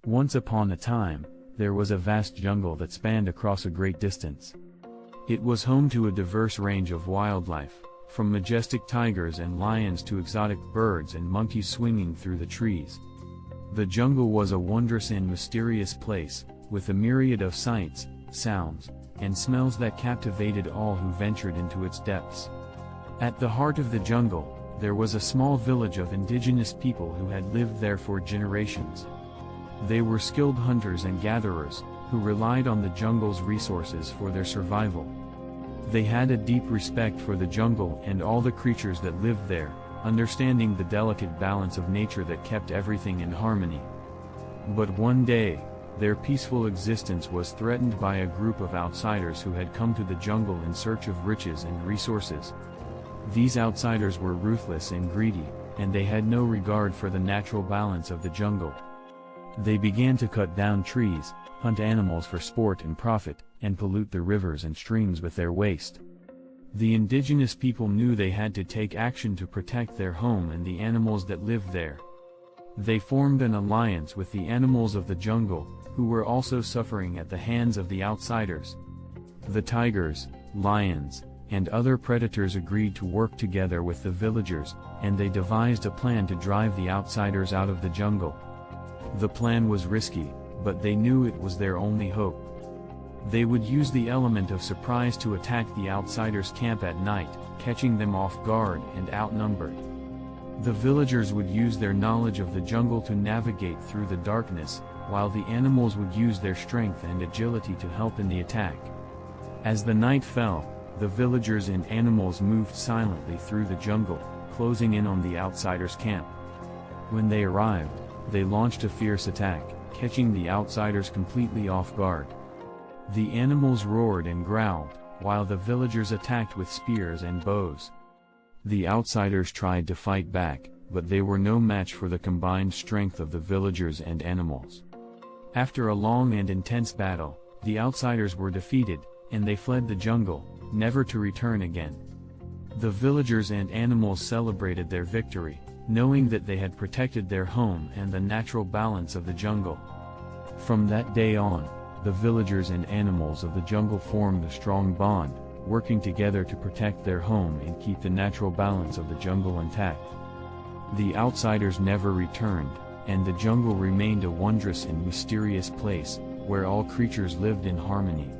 Once upon a time, there was a vast jungle that spanned across a great distance. It was home to a diverse range of wildlife, from majestic tigers and lions to exotic birds and monkeys swinging through the trees. The jungle was a wondrous and mysterious place, with a myriad of sights, sounds, and smells that captivated all who ventured into its depths. At the heart of the jungle, there was a small village of indigenous people who had lived there for generations. They were skilled hunters and gatherers, who relied on the jungle's resources for their survival. They had a deep respect for the jungle and all the creatures that lived there, understanding the delicate balance of nature that kept everything in harmony. But one day, their peaceful existence was threatened by a group of outsiders who had come to the jungle in search of riches and resources. These outsiders were ruthless and greedy, and they had no regard for the natural balance of the jungle. They began to cut down trees, hunt animals for sport and profit, and pollute the rivers and streams with their waste. The indigenous people knew they had to take action to protect their home and the animals that lived there. They formed an alliance with the animals of the jungle, who were also suffering at the hands of the outsiders. The tigers, lions, and other predators agreed to work together with the villagers, and they devised a plan to drive the outsiders out of the jungle. The plan was risky, but they knew it was their only hope. They would use the element of surprise to attack the outsiders' camp at night, catching them off guard and outnumbered. The villagers would use their knowledge of the jungle to navigate through the darkness, while the animals would use their strength and agility to help in the attack. As the night fell, the villagers and animals moved silently through the jungle, closing in on the outsiders' camp. When they arrived, they launched a fierce attack, catching the outsiders completely off guard. The animals roared and growled, while the villagers attacked with spears and bows. The outsiders tried to fight back, but they were no match for the combined strength of the villagers and animals. After a long and intense battle, the outsiders were defeated, and they fled the jungle, never to return again. The villagers and animals celebrated their victory, knowing that they had protected their home and the natural balance of the jungle. From that day on, the villagers and animals of the jungle formed a strong bond, working together to protect their home and keep the natural balance of the jungle intact. The outsiders never returned, and the jungle remained a wondrous and mysterious place, where all creatures lived in harmony.